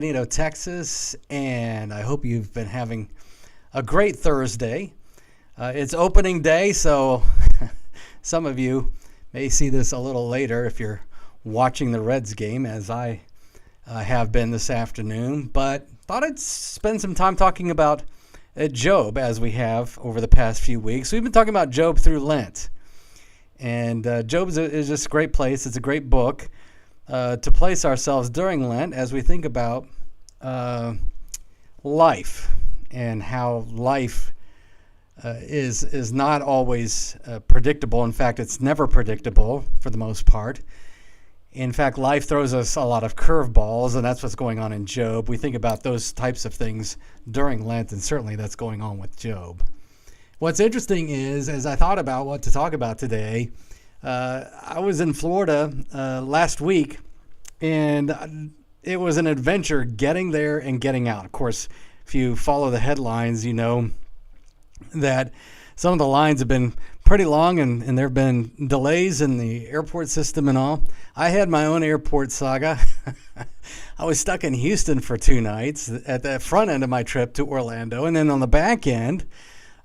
Texas, and I hope you've been having a great Thursday. It's opening day, so some of you may see this a little later if you're watching the Reds game, as I have been this afternoon. But thought I'd spend some time talking about Job, as we have over the past few weeks. We've been talking about Job through Lent, and Job is just a great place. It's a great book to place ourselves during Lent as we think about life and how life is not always predictable. In fact, it's never predictable for the most part. In fact, life throws us a lot of curveballs, and that's what's going on in Job. We think about those types of things during Lent, and certainly that's going on with Job. What's interesting is, as I thought about what to talk about today, I was in Florida last week, and it was an adventure getting there and getting out. Of course, if you follow the headlines, you know that some of the lines have been pretty long, and there have been delays in the airport system and all. I had my own airport saga. I was stuck in Houston for 2 nights at the front end of my trip to Orlando, and then on the back end,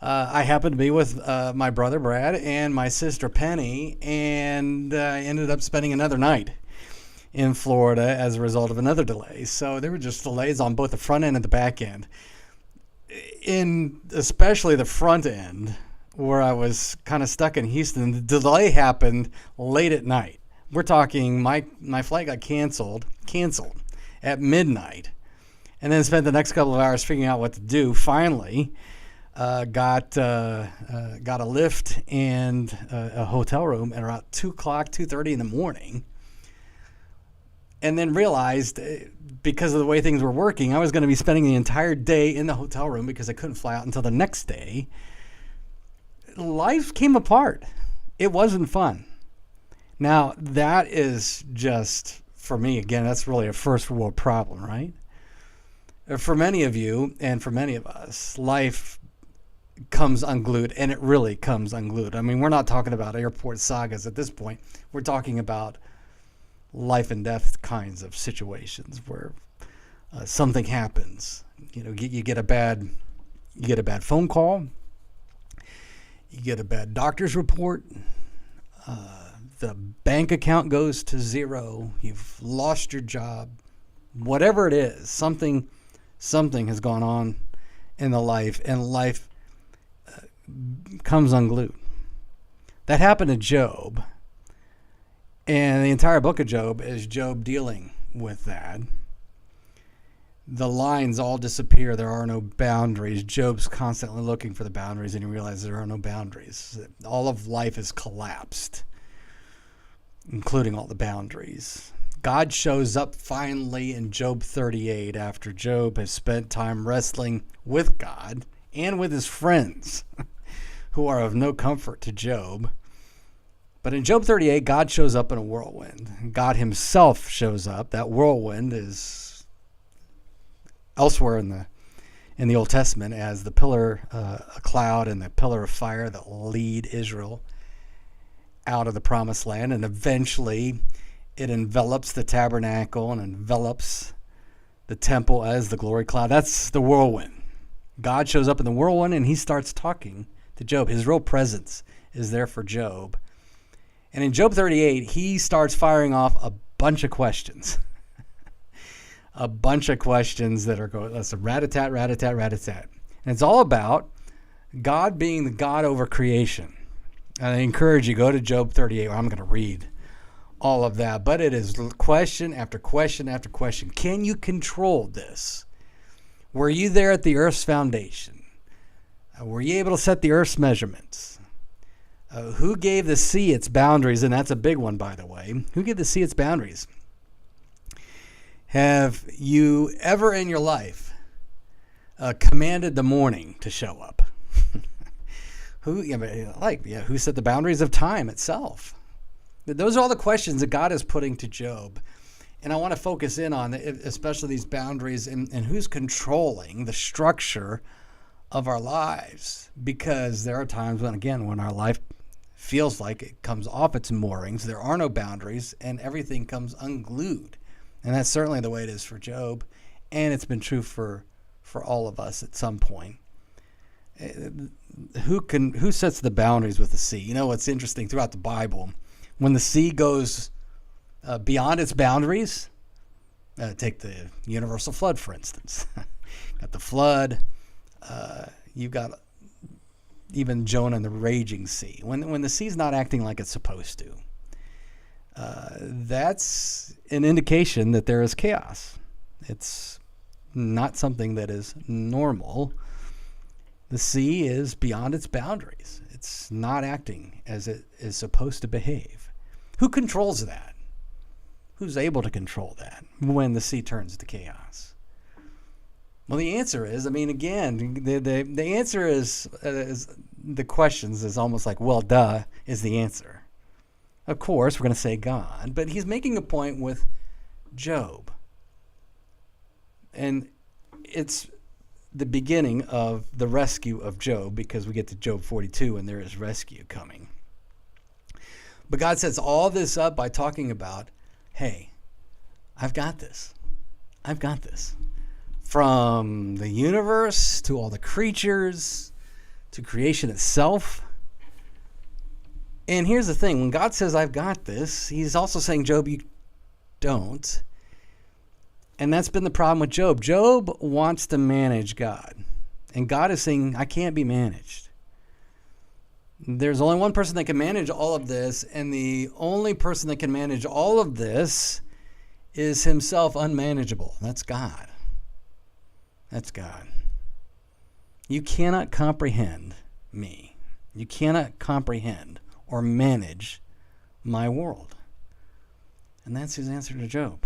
I happened to be with my brother Brad and my sister Penny, and I ended up spending another night in Florida as a result of another delay. So there were just delays on both the front end and the back end. In especially the front end, where I was kind of stuck in Houston, the delay happened late at night. We're talking my flight got canceled at midnight, and then spent the next couple of hours figuring out what to do. Finally, got a lift and a hotel room at around 2:30 in the morning, and then realized, because of the way things were working, I was going to be spending the entire day in the hotel room because I couldn't fly out until the next day. Life came apart. It wasn't fun. Now, that is just, for me, again, that's really a first world problem, right? For many of you and for many of us, life comes unglued, and it really comes unglued. I mean, we're not talking about airport sagas at this point. We're talking about life and death kinds of situations where something happens. You know, you get a bad phone call, you get a bad doctor's report, the bank account goes to zero, you've lost your job, whatever it is, something has gone on in the life, and life comes unglued. That happened to Job. And the entire book of Job is Job dealing with that. The lines all disappear. There are no boundaries. Job's constantly looking for the boundaries, and he realizes there are no boundaries. All of life is collapsed, including all the boundaries. God shows up finally in Job 38 after Job has spent time wrestling with God and with his friends, who are of no comfort to Job. But in Job 38, God shows up in a whirlwind. God himself shows up. That whirlwind is elsewhere in the Old Testament as the pillar of cloud and the pillar of fire that lead Israel out of the promised land. And eventually it envelops the tabernacle and envelops the temple as the glory cloud. That's the whirlwind. God shows up in the whirlwind, and he starts talking to Job. His real presence is there for Job. And in Job 38, he starts firing off a bunch of questions. A bunch of questions that are going, that's a rat-a-tat, rat-a-tat, rat-a-tat. And it's all about God being the God over creation. And I encourage you, go to Job 38, where I'm going to read all of that. But it is question after question after question. Can you control this? Were you there at the earth's foundation? Were you able to set the earth's measurements? Who gave the sea its boundaries? And that's a big one, by the way. Who gave the sea its boundaries? Have you ever in your life commanded the morning to show up? Who set the boundaries of time itself? Those are all the questions that God is putting to Job. And I want to focus in on especially these boundaries and who's controlling the structure of our lives. Because there are times when our life feels like it comes off its moorings. There are no boundaries, and everything comes unglued. And that's certainly the way it is for Job. And it's been true for all of us at some point. Who sets the boundaries with the sea? You know what's interesting throughout the Bible, when the sea goes beyond its boundaries, take the universal flood, for instance. Got the flood. You've got even Jonah and the raging sea. When the sea's not acting like it's supposed to, that's an indication that there is chaos. It's not something that is normal. The sea is beyond its boundaries. It's not acting as it is supposed to behave. Who controls that? Who's able to control that when the sea turns to chaos? Well, the answer is, again, the answer is the questions is almost like, well, duh, is the answer. Of course, we're going to say God, but he's making a point with Job. And it's the beginning of the rescue of Job, because we get to Job 42 and there is rescue coming. But God sets all this up by talking about, hey, I've got this. I've got this. From the universe to all the creatures to creation itself. And here's the thing. When God says, I've got this, he's also saying, Job, you don't. And that's been the problem with Job. Job wants to manage God. And God is saying, I can't be managed. There's only one person that can manage all of this. And the only person that can manage all of this is himself unmanageable. That's God. That's God. You cannot comprehend me. You cannot comprehend or manage my world. And that's his answer to Job.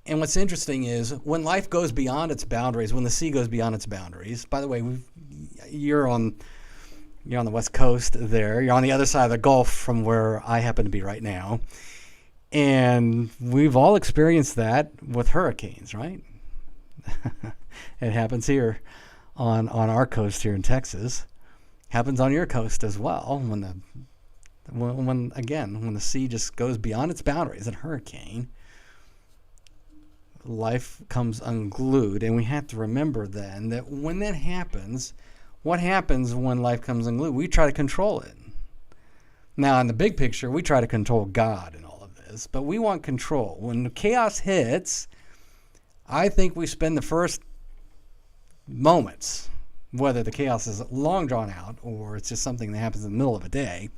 And what's interesting is when life goes beyond its boundaries, when the sea goes beyond its boundaries, by the way, you're on the West Coast there. You're on the other side of the Gulf from where I happen to be right now. And we've all experienced that with hurricanes, right? It happens here on our coast here in Texas. Happens on your coast as well when the sea just goes beyond its boundaries, a hurricane. Life comes unglued, and we have to remember then that when that happens, what happens when life comes unglued? We try to control it. Now, in the big picture, we try to control God in all of this, but we want control. When the chaos hits, I think we spend the first moments, whether the chaos is long drawn out or it's just something that happens in the middle of a day,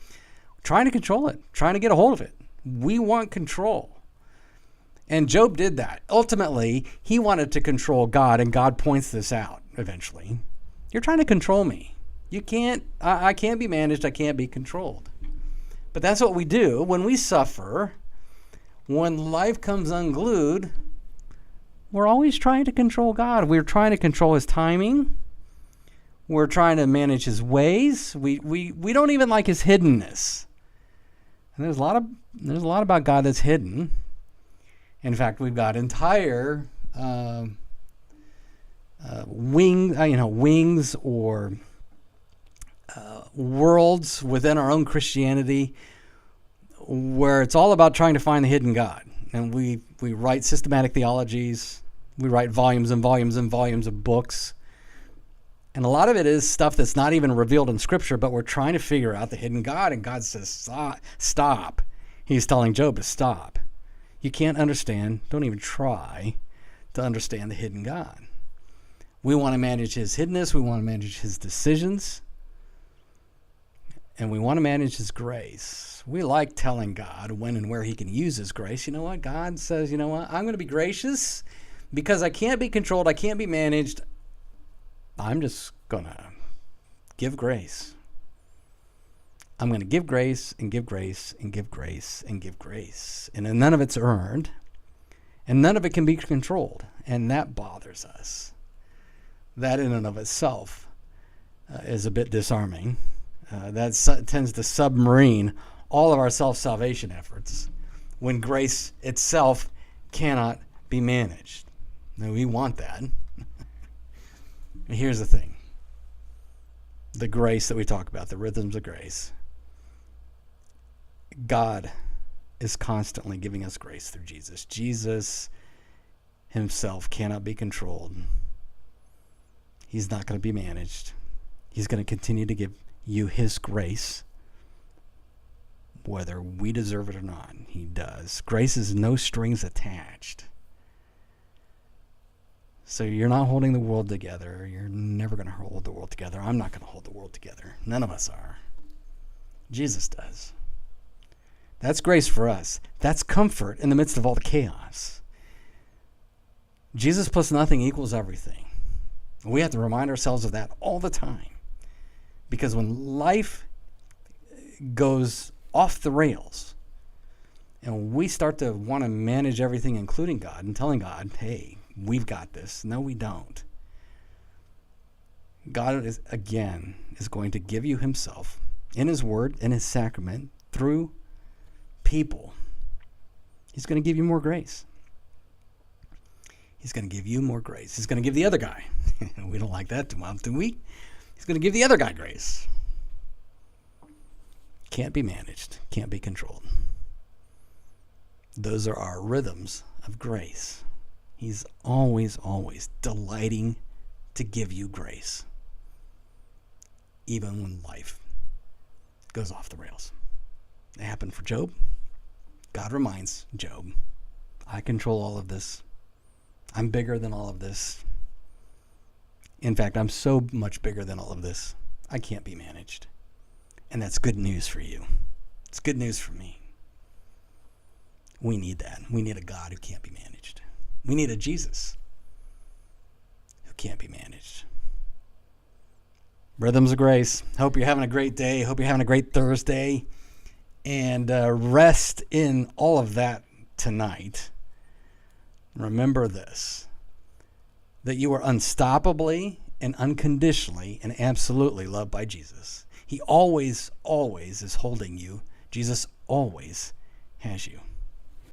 trying to control it, trying to get a hold of it. We want control. And Job did that. Ultimately, he wanted to control God, and God points this out eventually. You're trying to control me. I can't be managed. I can't be controlled. But that's what we do when we suffer. When life comes unglued, we're always trying to control God. We're trying to control his timing. We're trying to manage his ways. We don't even like his hiddenness. And there's a lot about God that's hidden. In fact, we've got entire wings or worlds within our own Christianity where it's all about trying to find the hidden God. And we write systematic theologies. We write volumes and volumes and volumes of books. And a lot of it is stuff that's not even revealed in Scripture, but we're trying to figure out the hidden God. And God says, stop. He's telling Job to stop. You can't understand, don't even try to understand the hidden God. We want to manage his hiddenness. We want to manage his decisions. And we want to manage his grace. We like telling God when and where he can use his grace. You know what? God says, you know what? I'm going to be gracious because I can't be controlled. I can't be managed. I'm just going to give grace. I'm going to give grace and give grace and give grace and give grace. And then none of it's earned. And none of it can be controlled. And that bothers us. That in and of itself is a bit disarming. That tends to submarine all of our self-salvation efforts when grace itself cannot be managed. Now, we want that. Here's the thing. The grace that we talk about, the rhythms of grace. God is constantly giving us grace through Jesus. Jesus himself cannot be controlled. He's not going to be managed. He's going to continue to give you his grace, whether we deserve it or not. He does. Grace is no strings attached. So you're not holding the world together. You're never going to hold the world together. I'm not going to hold the world together. None of us are. Jesus does. That's grace for us. That's comfort in the midst of all the chaos. Jesus plus nothing equals everything. We have to remind ourselves of that all the time. Because when life goes off the rails and we start to want to manage everything, including God, and telling God, hey, we've got this. No, we don't. God is going to give you himself in his word, in his sacrament, through people. He's going to give you more grace. He's going to give you more grace. He's going to give the other guy. We don't like that too much, do we? He's going to give the other guy grace. Can't be managed. Can't be controlled. Those are our rhythms of grace. He's always, always delighting to give you grace, even when life goes off the rails. It happened for Job. God reminds Job, I control all of this. I'm bigger than all of this. In fact, I'm so much bigger than all of this, I can't be managed. And that's good news for you. It's good news for me. We need that. We need a God who can't be managed. We need a Jesus who can't be managed. Rhythms of grace. Hope you're having a great day. Hope you're having a great Thursday. And rest in all of that tonight. Remember this, that you are unstoppably and unconditionally and absolutely loved by Jesus. He always, always is holding you. Jesus always has you.